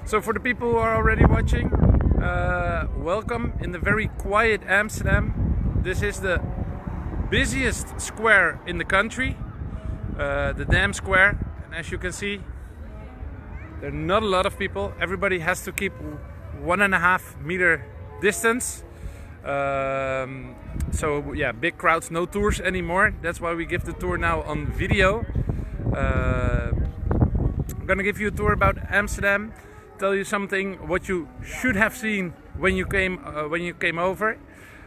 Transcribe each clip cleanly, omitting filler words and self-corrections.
So for the people who are already watching, welcome in the very quiet Amsterdam. This is the busiest square in the country, the Dam Square, and as you can see, there are not a lot of people. Everybody has to keep 1.5 meter distance. So yeah, big crowds, no tours anymore. That's why we give the tour now on video. I'm gonna give you a tour about Amsterdam, tell you something what you should have seen when you came over.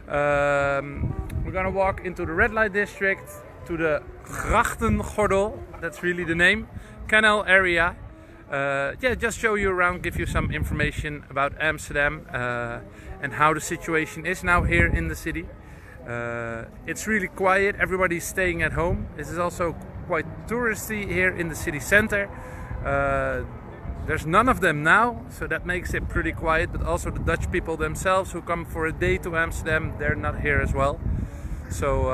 We're gonna walk into the Redlight district, to the Grachtengordel. That's really the name, canal area. Yeah, just show you around, give you some information about Amsterdam and how the situation is now here in the city. It's really quiet, everybody's staying at home. This is also quite touristy here in the city center. There's none of them now, so that makes it pretty quiet, but also the Dutch people themselves who come for a day to Amsterdam, they're not here as well. So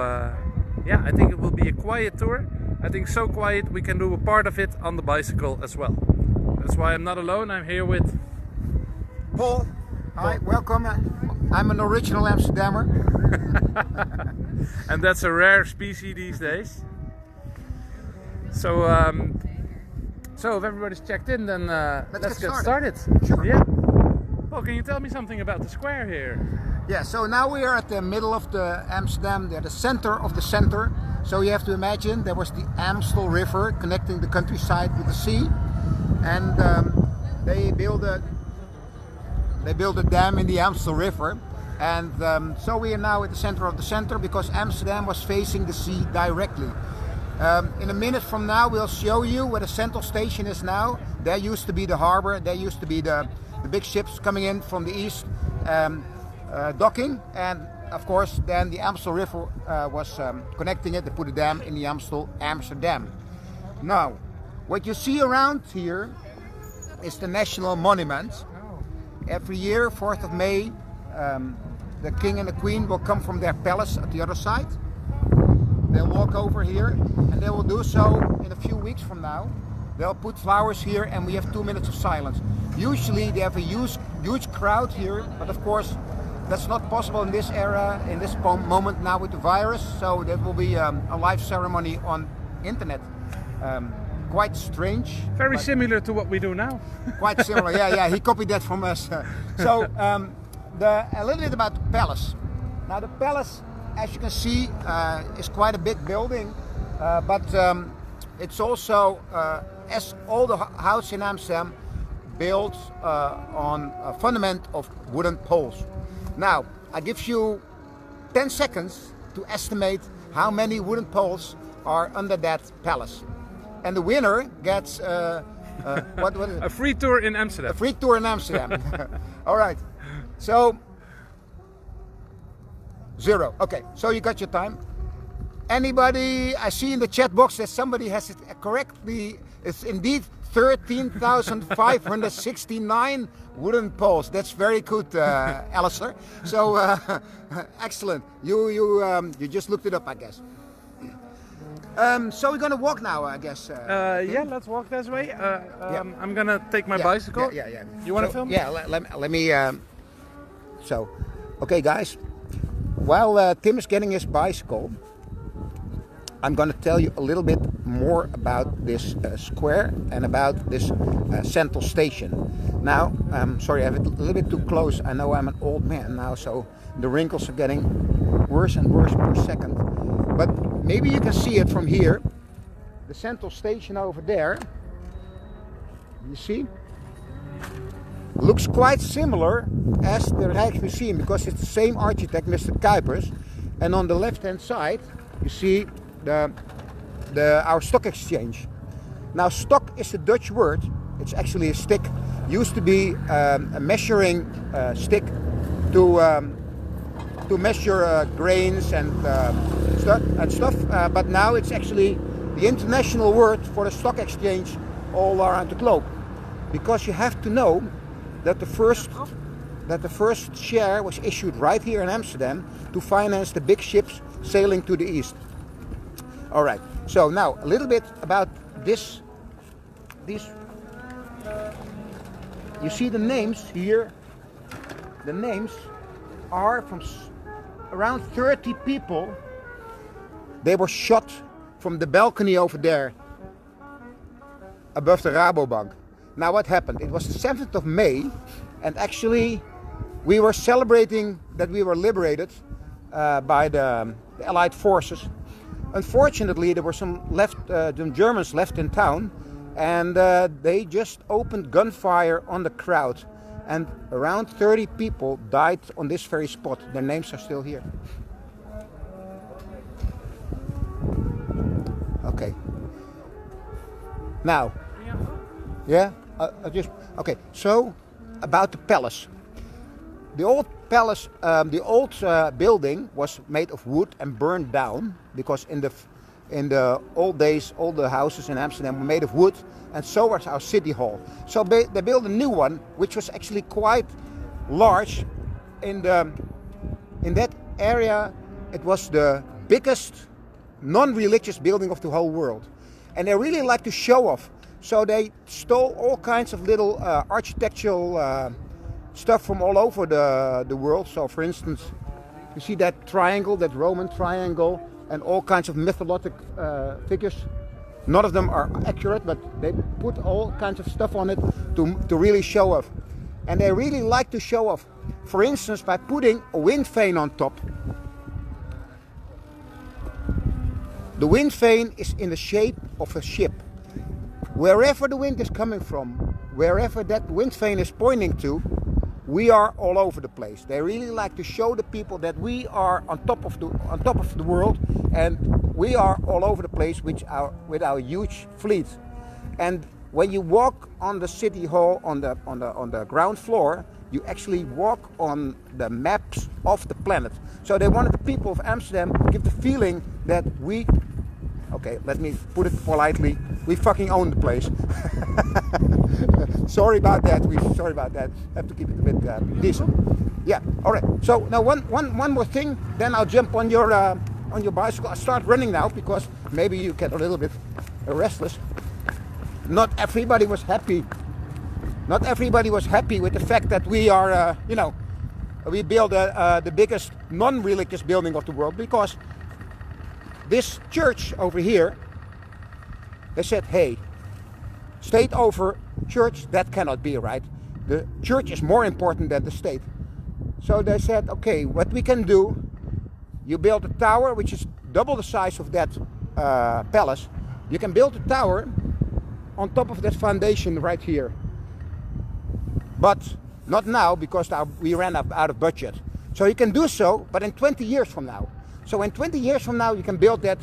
yeah, I think it will be a quiet tour. I think so quiet we can do a part of it on the bicycle as well. That's why I'm not alone, I'm here with Paul. Hi, welcome. I'm an original Amsterdammer. And that's a rare species these days. So so if everybody's checked in, then let's get started. Sure. Yeah. Well, can you tell me something about the square here? Yeah, so now we are at the middle of the Amsterdam, the center of the center. So you have to imagine there was the Amstel River connecting the countryside with the sea, and they built a dam in the Amstel River, and so we are now at the center of the center because Amsterdam was facing the sea directly. In a minute from now we'll show you where the central station is now. There used to be the harbor, there used to be the big ships coming in from the east docking, and of course then the Amstel River was connecting it. They put a dam in the Amstel, Amsterdam. Now what you see around here is the national monument. Every year, 4th of May, the king and the queen will come from their palace at the other side. They'll walk over here, and they will do so in a few weeks from now. They'll put flowers here, and we have 2 minutes of silence. Usually they have a huge crowd here, but of course that's not possible in this era, in this moment now with the virus. So there will be a live ceremony on internet. Quite strange. Very similar to what we do now. Quite similar, yeah, he copied that from us. So, a little bit about the palace. Now the palace, as you can see, is quite a big building, but it's also, as all the houses in Amsterdam, built on a fundament of wooden poles. Now, I give you 10 seconds to estimate how many wooden poles are under that palace. And the winner gets what is it? A free tour in Amsterdam. A free tour in Amsterdam. All right. So 0. Okay. So you got your time. Anybody? I see in the chat box that somebody has it correctly. It's indeed 13,569 wooden poles. That's very good, Alistair. So excellent. You just looked it up, I guess. So we're gonna walk now, I guess. Yeah, let's walk this way. Yeah. I'm gonna take my bicycle. Yeah. You want to film? Yeah, let me. So, okay, guys. While Tim is getting his bicycle, I'm gonna tell you a little bit more about this square and about this central station. Now, sorry, I have it a little bit too close. I know I'm an old man now, so the wrinkles are getting worse and worse per second. But maybe you can see it from here. The central station over there, you see, looks quite similar as the Rijksmuseum because it's the same architect, Mr. Kuipers. And on the left-hand side, you see our stock exchange. Now, stock is a Dutch word. It's actually a stick. Used to be a measuring stick to measure grains and stuff, but now it's actually the international word for the stock exchange all around the globe. Because you have to know that the first share was issued right here in Amsterdam to finance the big ships sailing to the east. All right. So now a little bit about these you see the names here. The names are from around 30 people. They were shot from the balcony over there, above the Rabobank. Now what happened? It was the 7th of May, and actually we were celebrating that we were liberated by the Allied forces. Unfortunately, there were some Germans left in town, and they just opened gunfire on the crowd. And around 30 people died on this very spot. Their names are still here. Okay. Now, yeah, okay. So, about the palace. The old palace, the old building was made of wood and burned down because in the old days, all the houses in Amsterdam were made of wood, and so was our city hall. So they built a new one, which was actually quite large. In that area, it was the biggest non-religious building of the whole world, and they really like to show off. So they stole all kinds of little architectural stuff from all over the world. So for instance, you see that triangle, that Roman triangle, and all kinds of mythologic figures. None of them are accurate, but they put all kinds of stuff on it to really show off. And they really like to show off. For instance, by putting a wind vane on top. The wind vane is in the shape of a ship. Wherever the wind is coming from, wherever that wind vane is pointing to, we are all over the place. They really like to show the people that we are on top of the world, and we are all over the place with our huge fleet. And when you walk on the city hall on the ground floor, you actually walk on the maps of the planet. So they wanted the people of Amsterdam to give the feeling that we, okay, let me put it politely, we fucking own the place. Sorry about that. Have to keep it a bit decent. Yeah. All right. So now one more thing. Then I'll jump on your bicycle. I'll start running now because maybe you get a little bit restless. Not everybody was happy. Not everybody was happy with the fact that we are, we built the biggest non-religious building of the world, because this church over here, they said, hey, state over church, that cannot be right. The church is more important than the state. So they said, okay, what we can do, you build a tower which is double the size of that palace. You can build a tower on top of that foundation right here. But not now, because we ran out of budget. So you can do so, but in 20 years from now. So in 20 years from now, you can build that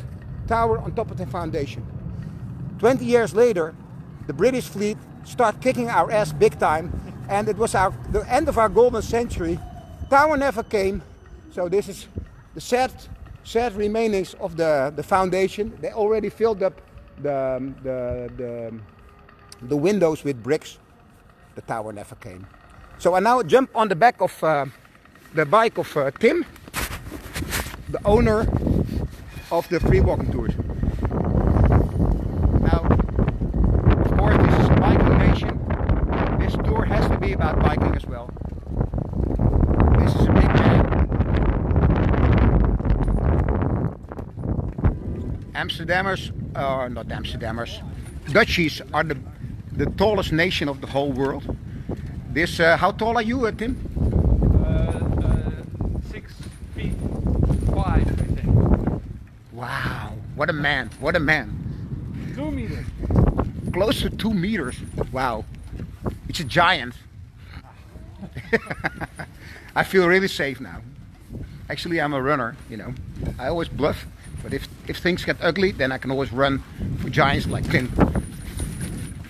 tower on top of the foundation. 20 years later, the British fleet start kicking our ass big time, and it was the end of our golden century. Tower never came, so this is the sad remainings of the foundation. They already filled up the windows with bricks. The tower never came. So I now jump on the back of the bike of Tim, the owner of the free walking tours. Now, of course, this is a biking nation. This tour has to be about biking as well. This is a big jam. Dutchies are the tallest nation of the whole world. This, how tall are you, Tim? 6'5", I think. Wow, what a man, what a man. 2 meters. Close to 2 meters. Wow, it's a giant. I feel really safe now. Actually, I'm a runner, I always bluff, but if things get ugly, then I can always run for giants like Tim.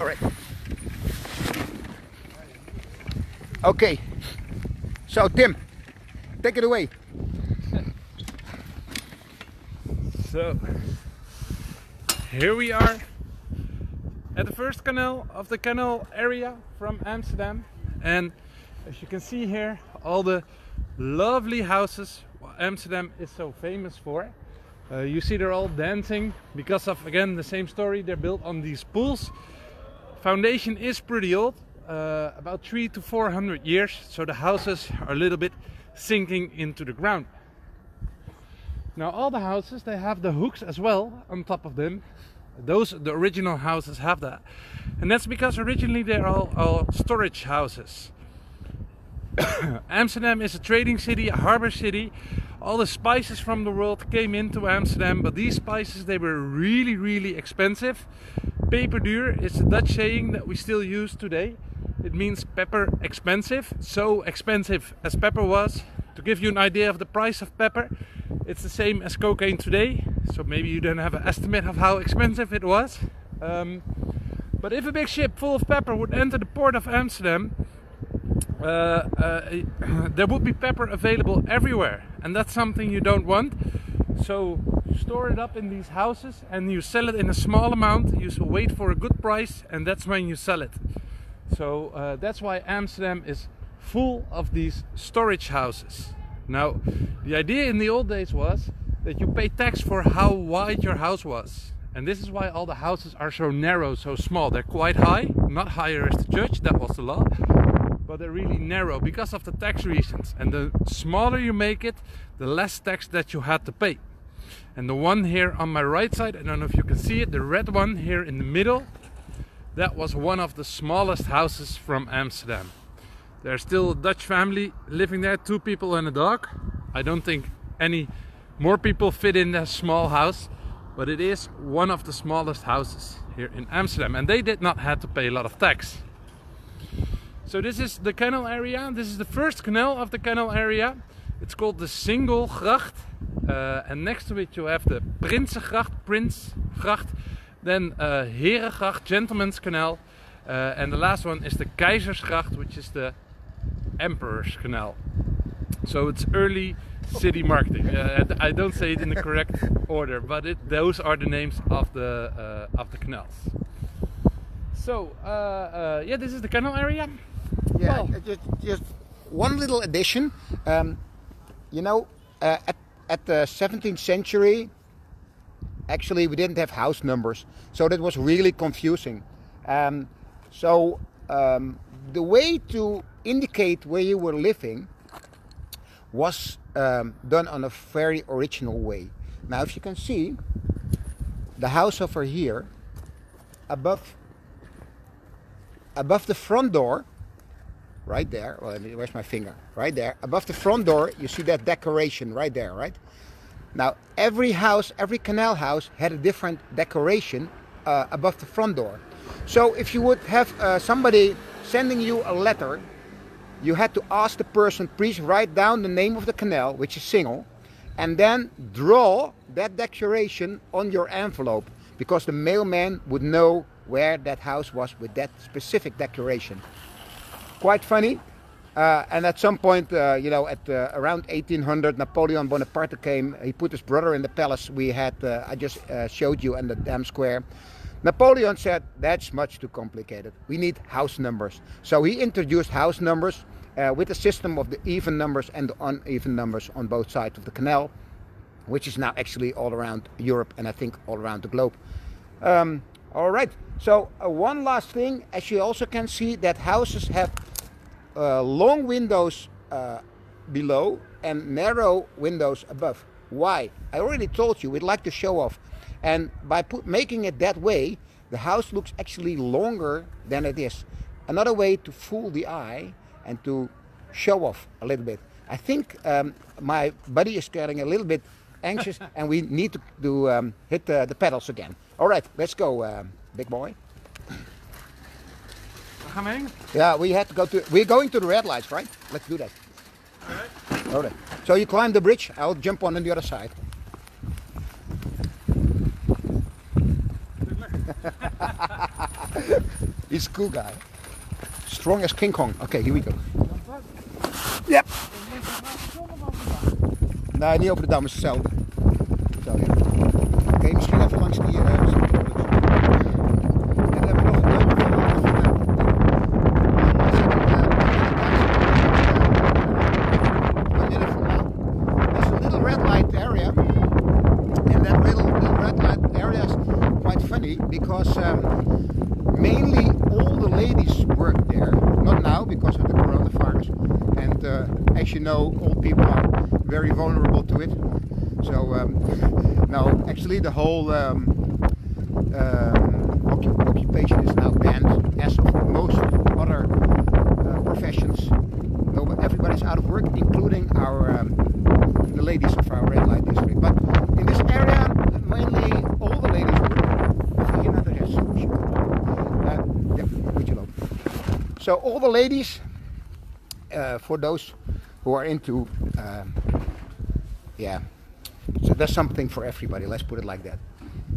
All right. Okay, so Tim, take it away. So, here we are at the first canal of the canal area from Amsterdam, and as you can see here, all the lovely houses Amsterdam is so famous for. You see they're all dancing because of, again, the same story. They're built on these pools. Foundation is pretty old. about 300 to 400 years, so the houses are a little bit sinking into the ground. Now all the houses, they have the hooks as well on top of them. The original houses have that, and that's because originally they're all storage houses. Amsterdam is a trading city, a harbor city. All the spices from the world came into Amsterdam, but these spices, they were really, really expensive. Peperduur is a Dutch saying that we still use today. It means pepper expensive, so expensive as pepper was. To give you an idea of the price of pepper, it's the same as cocaine today, so maybe you don't have an estimate of how expensive it was. But if a big ship full of pepper would enter the port of Amsterdam, there would be pepper available everywhere, and that's something you don't want. So you store it up in these houses and you sell it in a small amount. You wait for a good price, and that's when you sell it. So that's why Amsterdam is full of these storage houses. Now, the idea in the old days was that you pay tax for how wide your house was. And this is why all the houses are so narrow, so small. They're quite high, not higher as the church, that was the law. But they're really narrow because of the tax reasons. And the smaller you make it, the less tax that you had to pay. And the one here on my right side, I don't know if you can see it, the red one here in the middle, that was one of the smallest houses from Amsterdam. There's still a Dutch family living there, 2 people and a dog. I don't think any more people fit in that small house, but it is one of the smallest houses here in Amsterdam, and they did not have to pay a lot of tax. So this is the canal area. This is the first canal of the canal area. It's called the Singelgracht, and next to it you have the Prinsengracht, then Herengracht, Gentleman's Canal, and the last one is the Keizersgracht, which is the Emperor's Canal. So it's early city marketing. I don't say it in the correct order, but those are the names of the canals. So yeah, this is the canal area. Yeah, well, just one little addition. You know, at the 17th century, actually we didn't have house numbers, so that was really confusing. So the way to indicate where you were living was done on a very original way. Now, if you can see, the house over here, above the front door, right there, well, where's my finger? Right there, above the front door, you see that decoration right there, right? Now, every house, every canal house had a different decoration above the front door. So if you would have somebody sending you a letter, you had to ask the person, please write down the name of the canal, which is single, and then draw that decoration on your envelope, because the mailman would know where that house was with that specific decoration. Quite funny. And at some point, you know, at around 1800, Napoleon Bonaparte came. He put his brother in the palace we had, I just showed you, in the Dam Square. Napoleon said, that's much too complicated. We need house numbers. So he introduced house numbers with a system of the even numbers and the uneven numbers on both sides of the canal, which is now actually all around Europe and I think all around the globe. All right, so one last thing, as you also can see, that houses have long windows below and narrow windows above. Why? I already told you, we'd like to show off. And by making it that way, the house looks actually longer than it is. Another way to fool the eye and to show off a little bit. I think my buddy is getting a little bit anxious and we need to hit the pedals again. All right, let's go, big boy. Yeah, we have to go to. We're going to the red lights, right? Let's do that. All right. All right. So you climb the bridge. I'll jump on the other side. He's a cool guy. Strong as King Kong. Okay, here we go. Yep. Nee, niet over de dam, is hetzelfde. Oké, misschien even langs die... Because mainly all the ladies work there. as you know, old people are very vulnerable to it. So no, actually the whole occupation is now banned, as of most other professions. No, everybody's out of work, including our the ladies of our red light district. But in this area, mainly all the ladies work. So all the ladies, for those who are into, yeah, so there's something for everybody. Let's put it like that.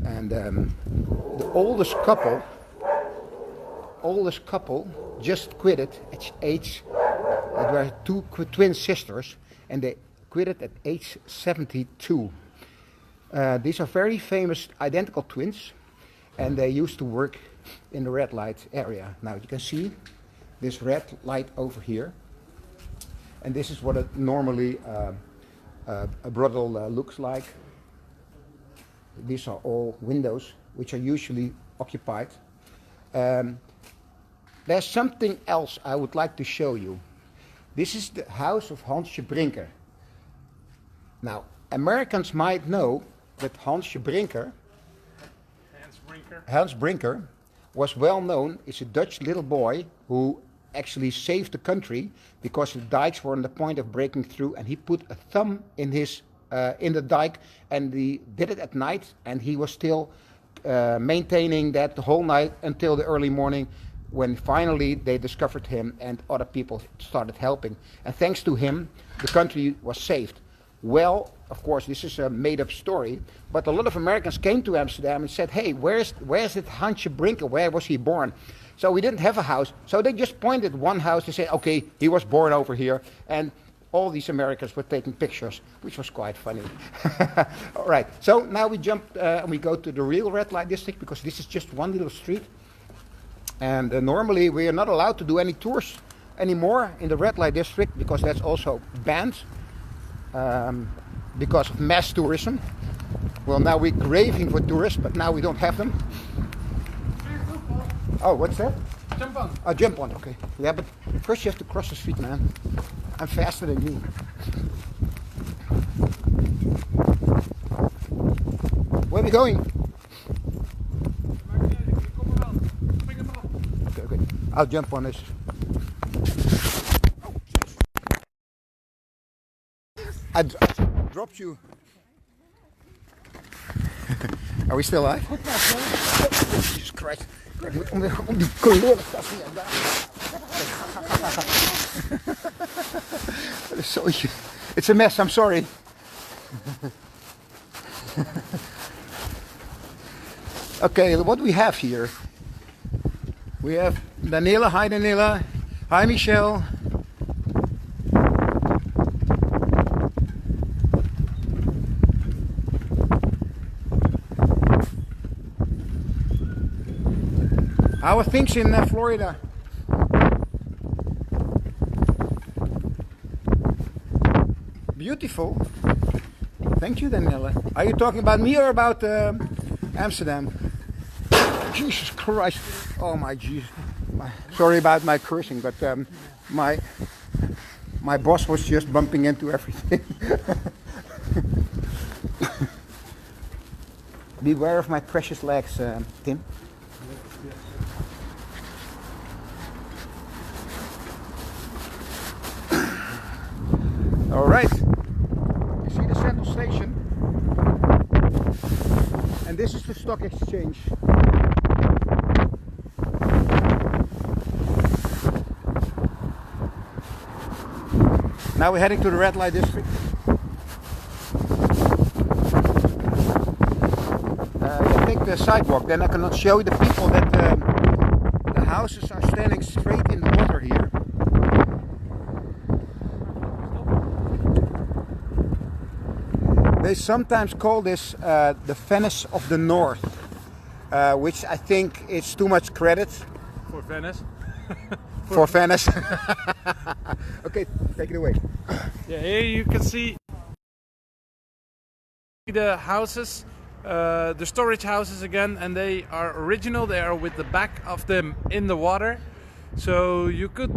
And the oldest couple just quit it at age. There were two twin sisters, and they quit it at age 72. These are very famous identical twins, and they used to work in the red light area. Now you can see this red light over here, and this is what it normally a brothel looks like. These are all windows which are usually occupied. There's something else I would like to show you. This is the house of Hansha Brinker. Now, Americans might know that Hansha Brinker, Hans Brinker, was well known. Is a Dutch little boy who actually saved the country because the dikes were on the point of breaking through, and he put a thumb in his in the dike, and he did it at night, and he was still maintaining that the whole night until the early morning, when finally they discovered him and other people started helping, and thanks to him the country was saved. Well, of course, this is a made-up story, but a lot of Americans came to Amsterdam and said, hey, where's it Hansha Brinker? Where was he born? So we didn't have a house, so they just pointed one house and said, okay, he was born over here, and all these Americans were taking pictures, which was quite funny. All right, so now we jump and we go to the real red light district, because this is just one little street, and normally we are not allowed to do any tours anymore in the red light district, because that's also banned. Because of mass tourism. Well, now we're craving for tourists, but now we don't have them. Oh, what's that? Jump on. Oh, jump on, okay. Yeah, but first you have to cross the street, man. I'm faster than you. Where are we going? Okay, okay. I'll jump on this. I dropped you. Are we still alive? Jesus Christ. It's a mess, I'm sorry. Okay, what do we have here? We have Daniela. Hi Daniela. Hi Michelle. How are things in Florida? Beautiful. Thank you, Daniela. Are you talking about me or about Amsterdam? Jesus Christ. Oh my Jesus. Sorry about my cursing, but my boss was just bumping into everything. Beware of my precious legs, Tim. All right, you see the central station, and this is the stock exchange. Now we're heading to the red light district. Take the sidewalk, then I cannot show you the people that the houses are standing straight in the water here. They sometimes call this the Venice of the North, which I think is too much credit. For Venice? For Venice. Okay, take it away. Yeah, here you can see the houses, the storage houses again, and they are original. They are with the back of them in the water. So you could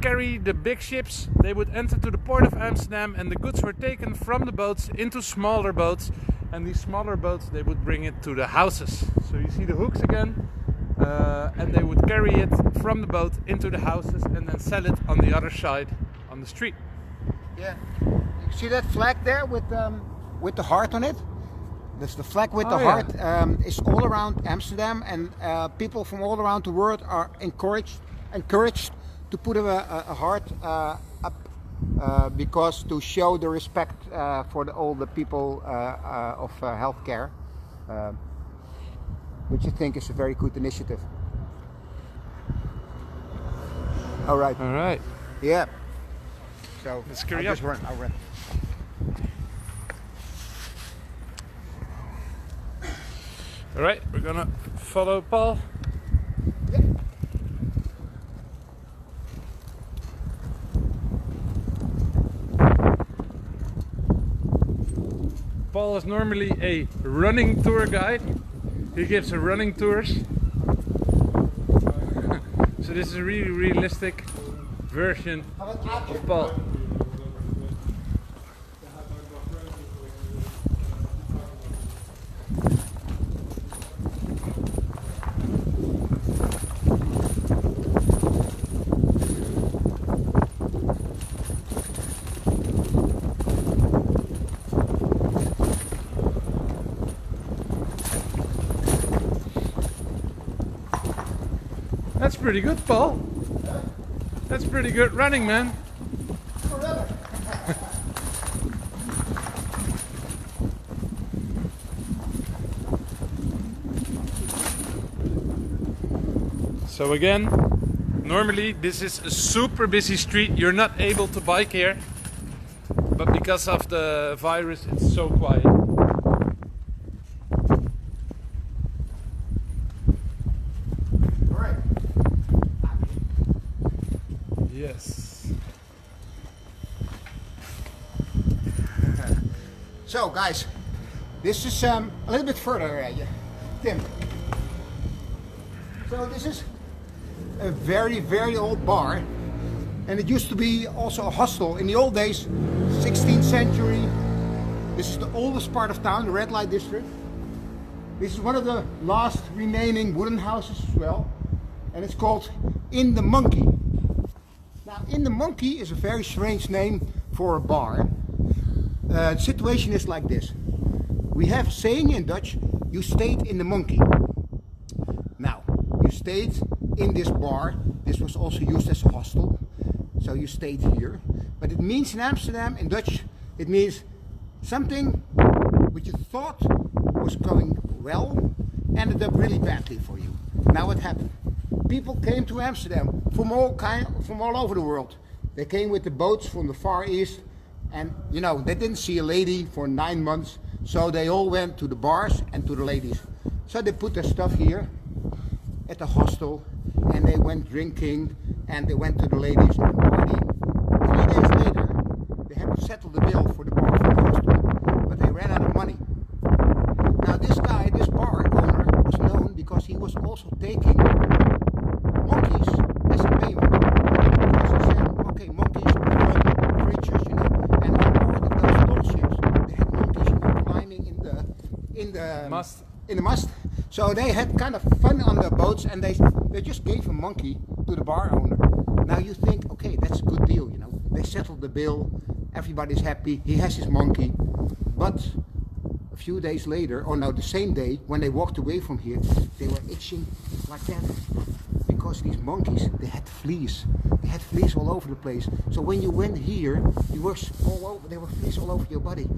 carry the big ships. They would enter to the port of Amsterdam, and the goods were taken from the boats into smaller boats, and these smaller boats, they would bring it to the houses. So you see the hooks again, and they would carry it from the boat into the houses and then sell it on the other side on the street. Yeah, you see that flag there with the heart on it? That's the flag with the heart. It's all around Amsterdam, and people from all around the world are encouraged to put a heart up because to show the respect for all the people of healthcare, which I think is a very good initiative. All right. All right. Yeah. So let's carry up. I'll run. All right, we're gonna follow Paul. Yeah. Paul is normally a running tour guide. He gives running tours. So this is a really realistic version of Paul. That's pretty good, Paul. That's pretty good running, man. So again, normally this is a super busy street. You're not able to bike here, but because of the virus, it's so quiet. Yes. So guys, this is a little bit further, Tim. So this is a very, very old bar, and it used to be also a hostel in the old days, 16th century. This is the oldest part of town, the Redlight district. This is one of the last remaining wooden houses as well, and it's called In the Monkey. Now, In the Monkey is a very strange name for a bar. The situation is like this. We have a saying in Dutch, you stayed in the monkey. Now, you stayed in this bar. This was also used as a hostel, so you stayed here. But it means in Amsterdam, in Dutch, it means something which you thought was going well, ended up really badly for you. Now what happened? People came to Amsterdam from all over the world. They came with the boats from the Far East, and you know, they didn't see a lady for 9 months, so they all went to the bars and to the ladies. So they put their stuff here at the hostel, and they went drinking, and they went to the ladies and partying. 3 days later, they had to settle the bill for the bar for the hostel, but they ran out of money. Now this guy, this bar owner, was known because he was also taking monkeys as a payment. Because he said, okay, monkeys are fun creatures, you know, and on board of those tall ships, they had monkeys, you know, climbing in the mast. So they had kind of fun on the boats, and they just gave a monkey to the bar owner. Now you think, okay, that's a good deal, you know. They settled the bill, everybody's happy, he has his monkey. But a few days later, or no, the same day, when they walked away from here, they were itching like that. Because these monkeys, they had fleas. They had fleas all over the place. So when you went here, you were all over, there were fleas all over your body.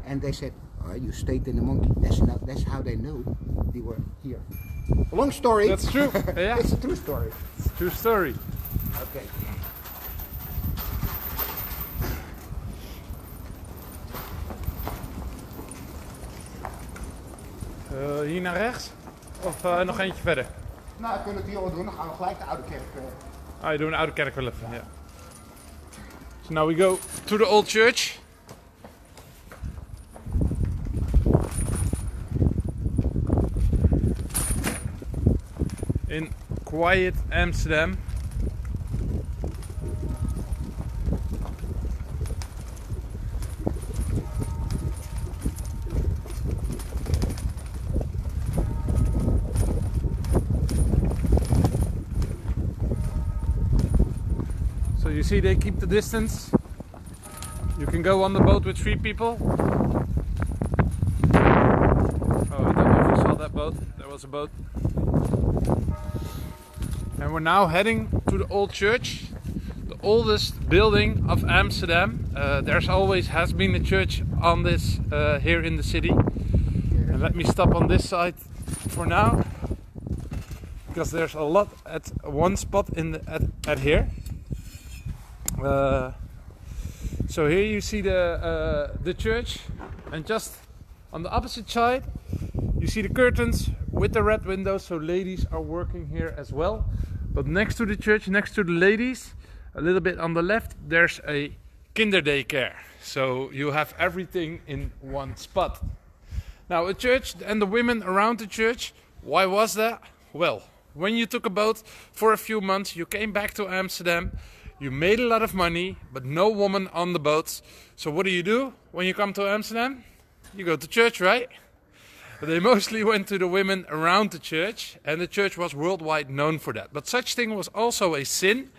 And they said, oh, you stayed in the monkey. That's how they know they were here. A long story. That's true. Yeah. It's a true story. It's a true story. Okay. Hier naar rechts? Of nog eentje verder? Nou, we kunnen het hier al doen. Dan gaan we gelijk de oude kerk. Je doet een oude kerk wel even, ja. So now we go to the old church. In quiet Amsterdam. you see they keep the distance. You can go on the boat with 3 people. Oh, I don't know if you saw that boat. There was a boat. And we're now heading to the old church, the oldest building of Amsterdam. There's always has been a church on this here in the city. And let me stop on this side for now, because there's a lot at one spot in at here. So here you see the church, and just on the opposite side you see the curtains with the red windows, so ladies are working here as well. But next to the church, next to the ladies, a little bit on the left, there's a kinderdaycare. So you have everything in one spot. Now a church and the women around the church, why was that? Well, when you took a boat for a few months, you came back to Amsterdam, you made a lot of money, but no woman on the boats. So what do when you come to Amsterdam? You go to church, right? But they mostly went to the women around the church, and the church was worldwide known for that. But such thing was also a sin.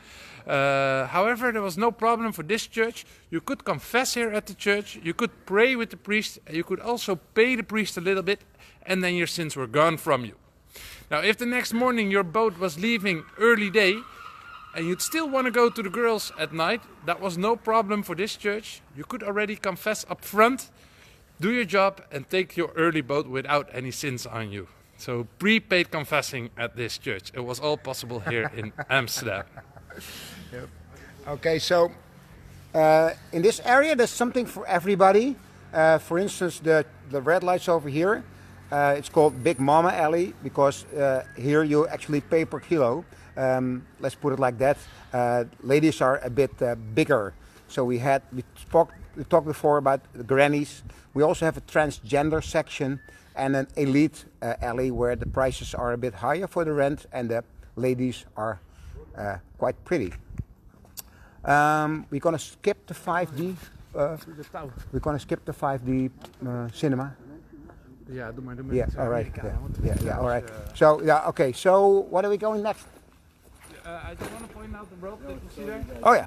However, there was no problem for this church. You could confess here at the church, you could pray with the priest, you could also pay the priest a little bit, and then your sins were gone from you. Now, if the next morning your boat was leaving early day, and you'd still want to go to the girls at night, that was no problem for this church. You could already confess up front, do your job, and take your early boat without any sins on you. So prepaid confessing at this church. It was all possible here in Amsterdam. Yep. Okay, so in this area there's something for everybody. For instance, the red lights over here, it's called Big Mama Alley, because here you actually pay per kilo. Let's put it like that. Ladies are a bit bigger. So we talked before about the grannies. We also have a transgender section and an elite alley where the prices are a bit higher for the rent and the ladies are quite pretty. We're gonna skip the 5D. We're gonna skip the 5D cinema. Yeah, do my yeah, all right. Yeah, all right. So yeah, okay. So what are we going next? I just want to point out the rope that you see there. Oh yeah.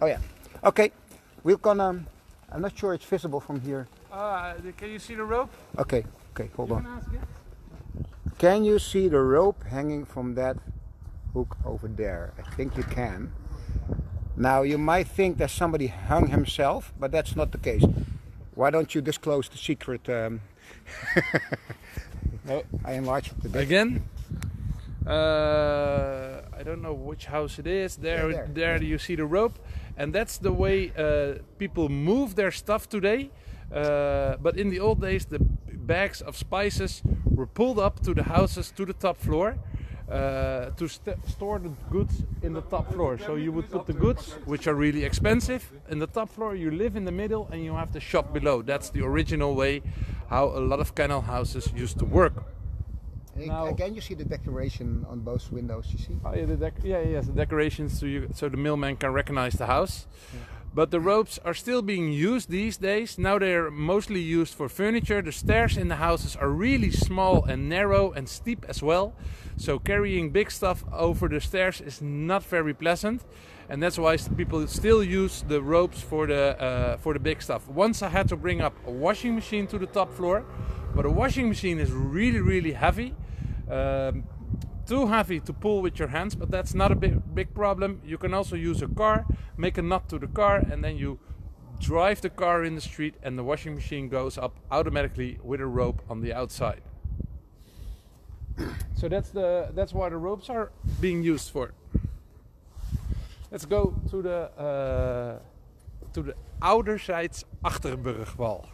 Oh yeah. Okay. We're gonna. I'm not sure it's visible from here. Can you see the rope? Okay. Okay. Hold on. Can you see the rope hanging from that hook over there? I think you can. Now you might think that somebody hung himself, but that's not the case. Why don't you disclose the secret? No. I enlarged it a bit. Again? I don't know which house it is. There you see the rope, and that's the way people move their stuff today. But in the old days, the bags of spices were pulled up to the houses, to the top floor, to store the goods in the top floor. So you would put the goods, which are really expensive, in the top floor. You live in the middle, and you have the shop below. That's the original way how a lot of canal houses used to work. Now, again, you see the decoration on both windows. You see? Oh yeah, the decorations so the mailman can recognize the house. Yeah. But the ropes are still being used these days. Now they're mostly used for furniture. The stairs in the houses are really small and narrow and steep as well. So carrying big stuff over the stairs is not very pleasant. And that's why people still use the ropes for the big stuff. Once I had to bring up a washing machine to the top floor. But a washing machine is really, really heavy. Too heavy to pull with your hands, but that's not a big problem. You can also use a car, make a knot to the car, and then you drive the car in the street, and the washing machine goes up automatically with a rope on the outside. So that's why the ropes are being used for. Let's go to the ouderzijds Achterburgwal.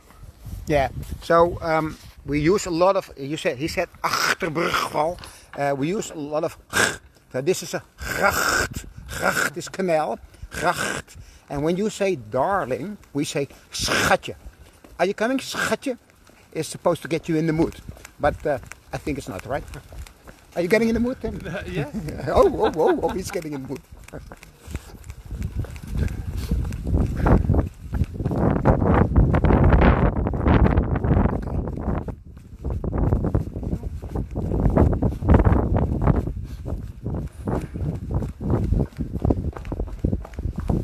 Yeah. So we use a lot of. He said Achterburgwal. We use a lot of. So this is a gracht. Gracht is canal. Gracht. And when you say darling, we say schatje. Are you coming, schatje? It's supposed to get you in the mood, but I think it's not, right? Are you getting in the mood, Tim? Yeah. Oh, he's getting in the mood.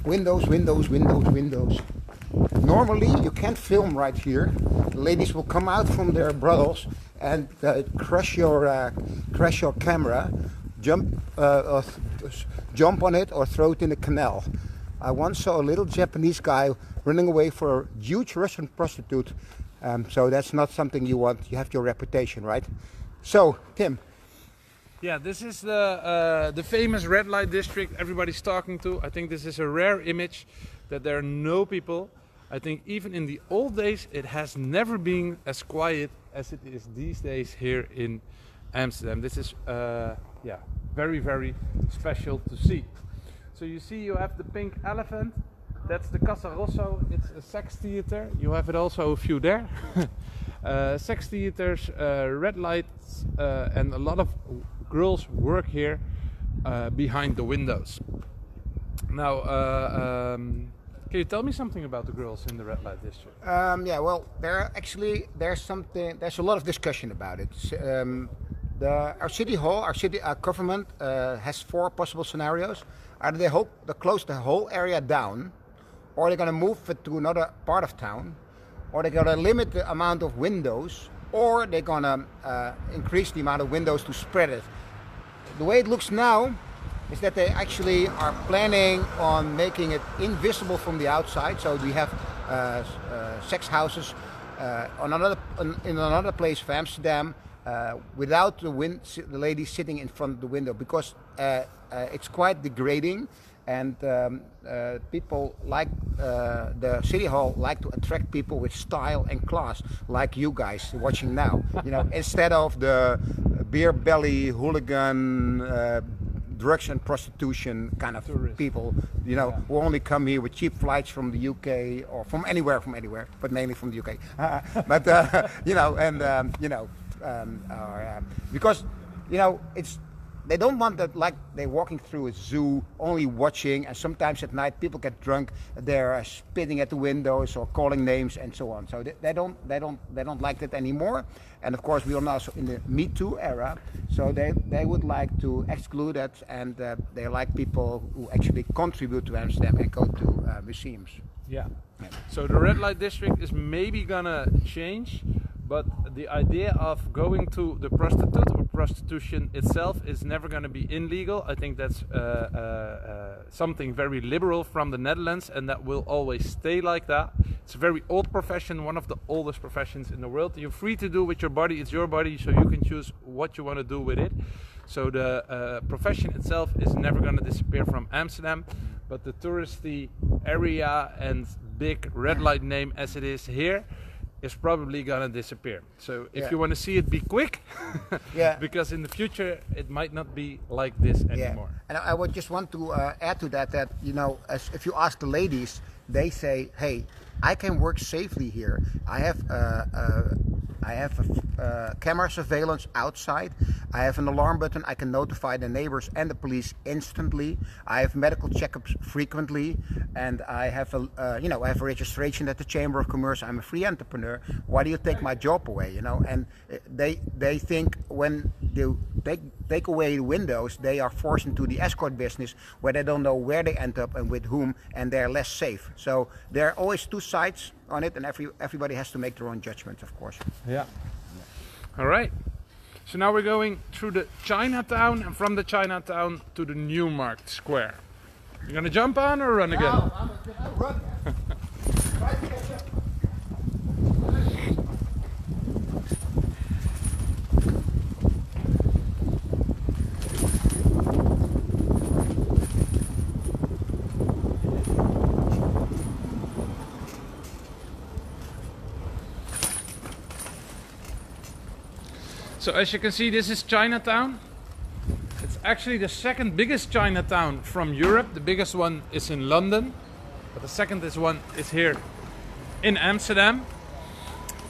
windows, windows, windows, windows. Normally, you can't film right here. The ladies will come out from their brothels and crush your camera, jump on it, or throw it in the canal. I once saw a little Japanese guy running away for a huge Russian prostitute. So that's not something you want. You have your reputation, right? So, Tim. Yeah, this is the famous red light district everybody's talking to. I think this is a rare image that there are no people. I think even in the old days it has never been as quiet as it is these days here in Amsterdam. This is yeah, very, very special to see. So you see you have the pink elephant. That's the Casa Rosso. It's a sex theater. You have it also a few there. Sex theaters, red lights, and a lot of girls work here behind the windows. Now, can you tell me something about the girls in the red light district? Yeah, well, there's a lot of discussion about it. Our city hall, our government has 4 possible scenarios. Either they close the whole area down, or they're going to move it to another part of town, or they're going to limit the amount of windows, or they're going to increase the amount of windows to spread it. The way it looks now is that they actually are planning on making it invisible from the outside. So we have sex houses in another place of Amsterdam without the lady sitting in front of the window, because it's quite degrading. And people like the city hall like to attract people with style and class, like you guys watching now. You know, instead of the beer belly hooligan, drugs and prostitution kind of tourists. people. You know, who only come here with cheap flights from the UK or from anywhere, but mainly from the UK. But you know, and because you know it's. They don't want that, like they're walking through a zoo, only watching, and sometimes at night people get drunk, they're spitting at the windows or calling names and so on. So they don't like that anymore. And of course we are now in the Me Too era, so they would like to exclude that, and they like people who actually contribute to Amsterdam and go to museums. Yeah. So the red light district is maybe gonna change. But the idea of going to the prostitute or prostitution itself is never going to be illegal. I think that's something very liberal from the Netherlands, and that will always stay like that. It's a very old profession, one of the oldest professions in the world. You're free to do with your body, it's your body, so you can choose what you want to do with it. So the profession itself is never going to disappear from Amsterdam, but the touristy area and big red light name as it is here is probably gonna disappear. So if you want to see it, be quick. Yeah. Because in the future it might not be like this anymore. Yeah. And I would just want to add to that you know, if you ask the ladies, they say, hey, I can work safely here. I have camera surveillance outside. I have an alarm button. I can notify the neighbors and the police instantly. I have medical checkups frequently, and I have I have a registration at the Chamber of Commerce. I'm a free entrepreneur. Why do you take my job away? You know, and they think when you take away the windows, they are forced into the escort business where they don't know where they end up and with whom, and they're less safe. So there are always 2 sides on it, and everybody has to make their own judgments, of course. Yeah. All right. So now we're going through the Chinatown, and from the Chinatown to the Newmarket Square. You gonna jump on or run again? No, I'm run. Try to catch up. So as you can see, this is Chinatown. It's actually the second biggest Chinatown from Europe. The biggest one is in London, but the second one is here in Amsterdam.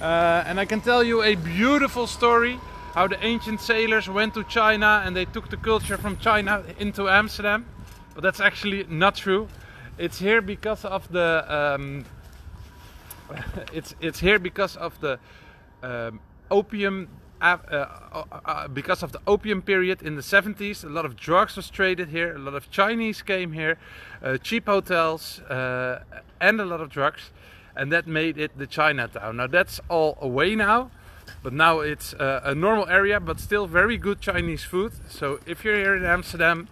And I can tell you a beautiful story how the ancient sailors went to China and they took the culture from China into Amsterdam. But that's actually not true. It's here because of the it's here because of the opium because of the opium period in the 70s. A lot of drugs was traded here, a lot of Chinese came here, cheap hotels and a lot of drugs, and that made it the Chinatown. Now that's all away now, but now it's a normal area, but still very good Chinese food. So if you're here in Amsterdam,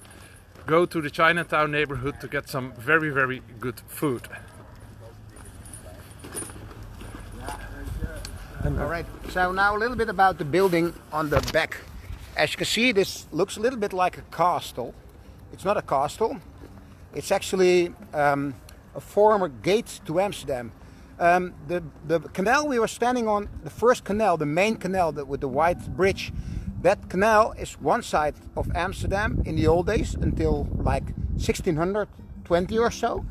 go to the Chinatown neighborhood to get some very, very good food. All right, so now a little bit about the building on the back. As you can see, this looks a little bit like a castle. It's not a castle. It's actually a former gate to Amsterdam. The canal we were standing on, the first canal, the main canal with the white bridge, that canal is one side of Amsterdam in the old days until like 1620 or so.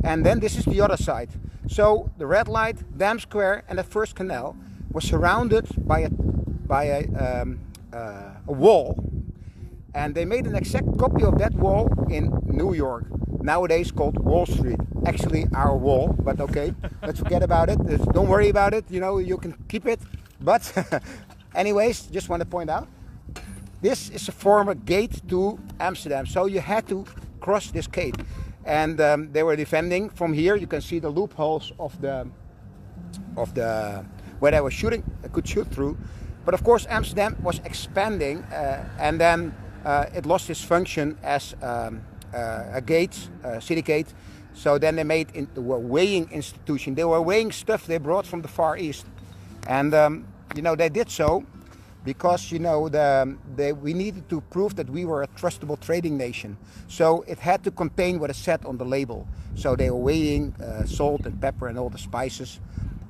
And then this is the other side. So the Redlight, Dam Square and the first canal was surrounded by a wall, and they made an exact copy of that wall in New York, nowadays called Wall Street. Actually our wall, but okay, let's forget about it. Don't worry about it, you know, you can keep it. But anyways, just want to point out, this is a former gate to Amsterdam, so you had to cross this gate. And they were defending from here. You can see the loopholes of the where they were shooting, could shoot through. But of course Amsterdam was expanding and then it lost its function as a gate, city gate. So then they made into a weighing institution. They were weighing stuff they brought from the Far East. And you know, they did so because, you know, we needed to prove that we were a trustable trading nation. So it had to contain what is said on the label. So they were weighing salt and pepper and all the spices.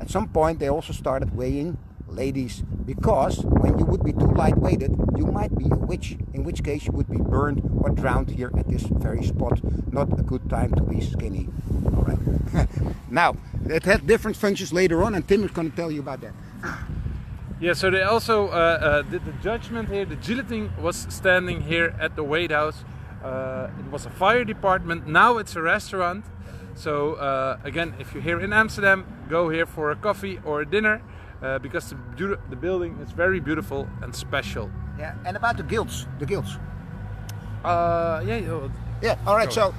At some point they also started weighing ladies, because when you would be too light-weighted, you might be a witch, in which case you would be burned or drowned here at this very spot. Not a good time to be skinny. All right. Now, it had different functions later on, and Tim is going to tell you about that. Yeah, so they also did the judgment here. The guillotine was standing here at the Wade House. It was a fire department. Now it's a restaurant. So again, if you're here in Amsterdam, go here for a coffee or a dinner, because the building is very beautiful and special. Yeah, and about the guilds, Yeah, all right. So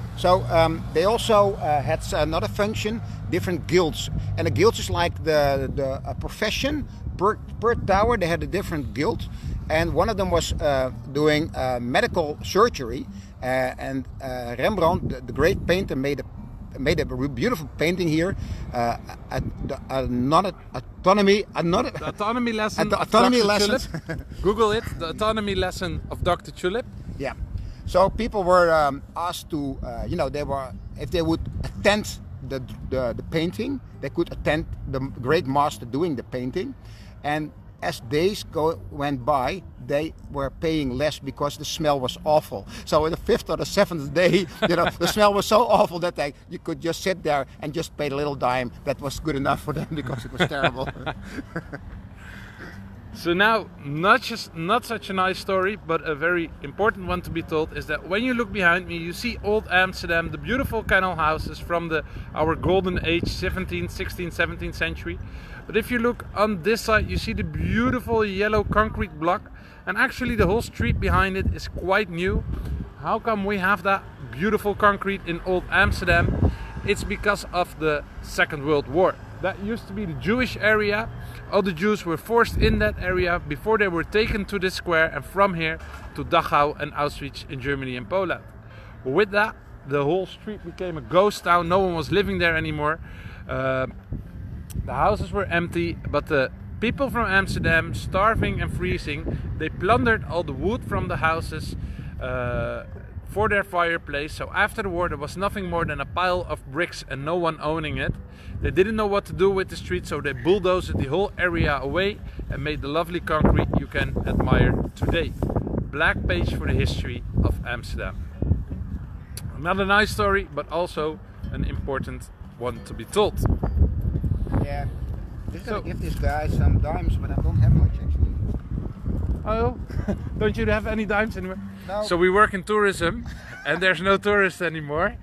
they also had another function, different guilds, and the guilds is like a profession. Per tower they had a different guild, and one of them was doing medical surgery. And Rembrandt, the great painter, made a beautiful painting here. The autonomy lesson. The autonomy lesson. Google it. The autonomy lesson of Dr. Tulip. Yeah. So people were asked to, you know, if they would attend the painting, they could attend the great master doing the painting, and as days went by, they were paying less because the smell was awful. So in the 5th or the 7th day, you know, the smell was so awful that you could just sit there and just pay a little dime. That was good enough for them because it was terrible. So now, not such a nice story, but a very important one to be told, is that when you look behind me, you see old Amsterdam, the beautiful canal houses from our golden age, 17th, 16th, 17th century. But if you look on this side, you see the beautiful yellow concrete block, and actually the whole street behind it is quite new. How come we have that beautiful concrete in old Amsterdam? It's because of the Second World War. That used to be the Jewish area. All the Jews were forced in that area before they were taken to this square, and from here to Dachau and Auschwitz in Germany and Poland. But with that, the whole street became a ghost town. No one was living there anymore. The houses were empty, but the people from Amsterdam, starving and freezing, they plundered all the wood from the houses for their fireplace. So after the war there was nothing more than a pile of bricks and no one owning it. They didn't know what to do with the street, so they bulldozed the whole area away and made the lovely concrete you can admire today. Black page for the history of Amsterdam. Another nice story, but also an important one to be told. Yeah, just gonna give this guy some dimes, but I don't have much actually. Oh, don't you have any dimes anymore? No. So we work in tourism, and there's no tourists anymore.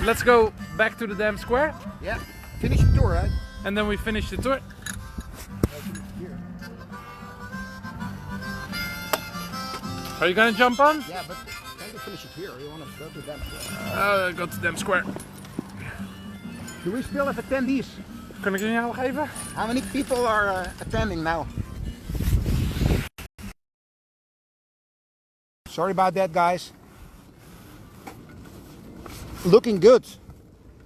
Let's go back to the Dam Square. Yeah. finish the tour, right? and then we finish the tour. Are you gonna jump on? Yeah, but can't you finish it here? You want to go to Dam Square? Go to Dam Square. Do we still have attendees? Kan ik jou nog geven? How many people are attending now? Sorry about that, guys. Looking good.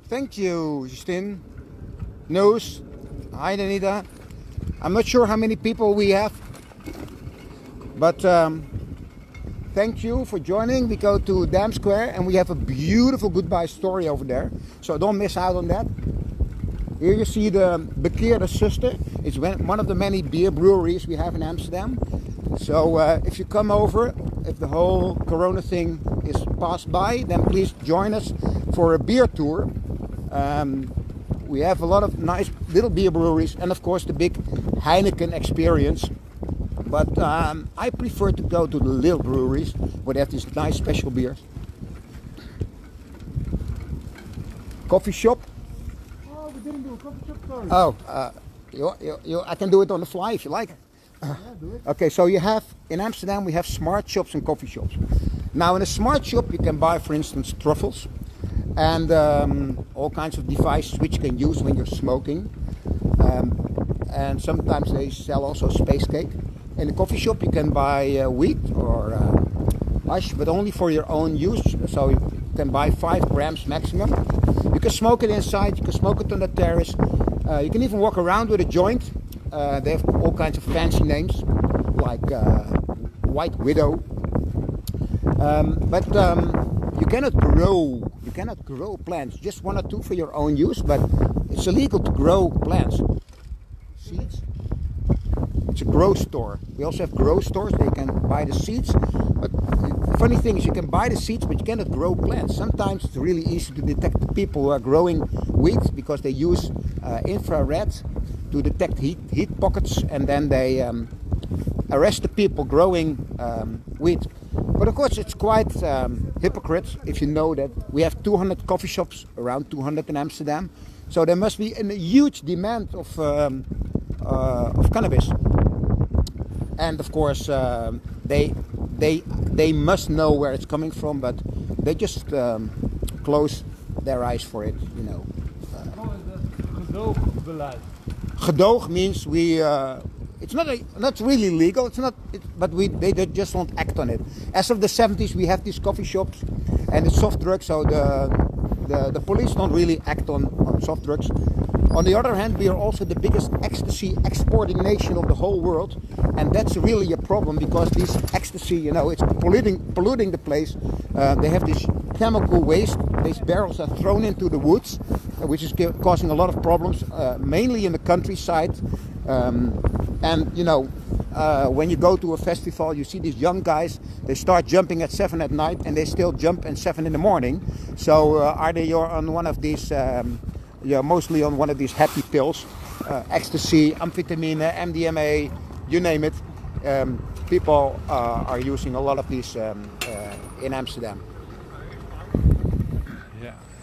Thank you, Justin. Noos. Hi, Danita. I'm not sure how many people we have, but thank you for joining. We go to Dam Square and we have a beautiful goodbye story over there, so don't miss out on that. Here you see the Bekeerde Zuster. It's one of the many beer breweries we have in Amsterdam. So if you come over, if the whole Corona thing is passed by, then please join us for a beer tour. We have a lot of nice little beer breweries and of course the big Heineken experience. But I prefer to go to the little breweries where they have these nice special beers. Coffee shop. Oh, we didn't do a coffee shop story. Oh, I can do it on the fly if you like. Yeah, do it. Okay, so you have, in Amsterdam we have smart shops and coffee shops. Now in a smart shop you can buy, for instance, truffles and all kinds of devices which you can use when you're smoking. And sometimes they sell also space cake. In a coffee shop you can buy wheat or hash, but only for your own use. So you can buy 5 grams maximum. You can smoke it inside, you can smoke it on the terrace. You can even walk around with a joint. They have all kinds of fancy names, like White Widow. But you cannot grow plants. Just 1 or 2 for your own use, but it's illegal to grow plants. Seeds. It's a grow store. We also have grow stores. They can buy the seeds. But the funny thing is, you can buy the seeds, but you cannot grow plants. Sometimes it's really easy to detect the people who are growing wheat because they use infrared to detect heat pockets, and then they arrest the people growing wheat. But of course it's quite hypocrite if you know that we have 200 coffee shops, around 200 in Amsterdam, so there must be a huge demand of cannabis, and of course they must know where it's coming from, but they just close their eyes for it, you know. Gedoogbeleid. Gedoog means we. It's not really legal. It's not. But they just won't act on it. As of the 70s, we have these coffee shops, and it's soft drugs. So the police don't really act on soft drugs. On the other hand, we are also the biggest ecstasy exporting nation of the whole world, and that's really a problem because this ecstasy, you know, it's polluting the place. They have this chemical waste. These barrels are thrown into the woods, which is causing a lot of problems, mainly in the countryside. And you know, when you go to a festival, you see these young guys. They start jumping at 7 at night, and they still jump at 7 in the morning. So either you're on one of these, you're mostly on one of these happy pills, ecstasy, amphetamine, MDMA, you name it. People are using a lot of these in Amsterdam.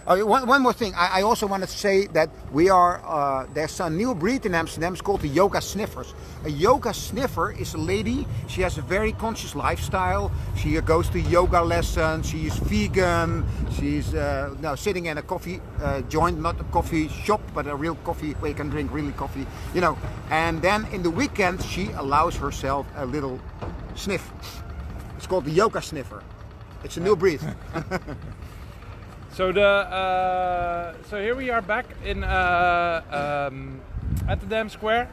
Oh, one more thing. I also want to say that we are, there's a new breed in Amsterdam. It's called the Yoga Sniffers. A Yoga Sniffer is a lady. She has a very conscious lifestyle. She goes to yoga lessons. She's vegan. She's now sitting in a coffee joint, not a coffee shop, but a real coffee where you can drink really coffee, you know. And then in the weekend, she allows herself a little sniff. It's called the Yoga Sniffer. It's a new breed. So so here we are back in at the Dam Square.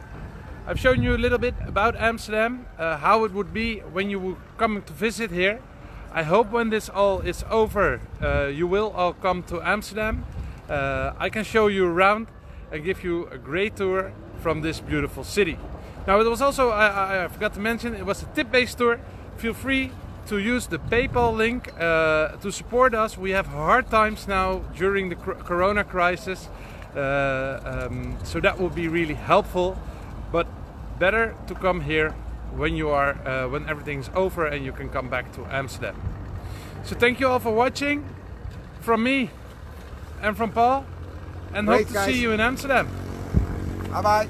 I've shown you a little bit about Amsterdam, how it would be when you were coming to visit here. I hope when this all is over, you will all come to Amsterdam. I can show you around and give you a great tour from this beautiful city. Now it was also, I forgot to mention, it was a tip-based tour. Feel free to use the PayPal link to support us. We have hard times now during the Corona crisis, so that will be really helpful. But better to come here when you are when everything's over and you can come back to Amsterdam. So thank you all for watching, from me and from Paul, and Great, hope to guys. see you in Amsterdam. Bye bye.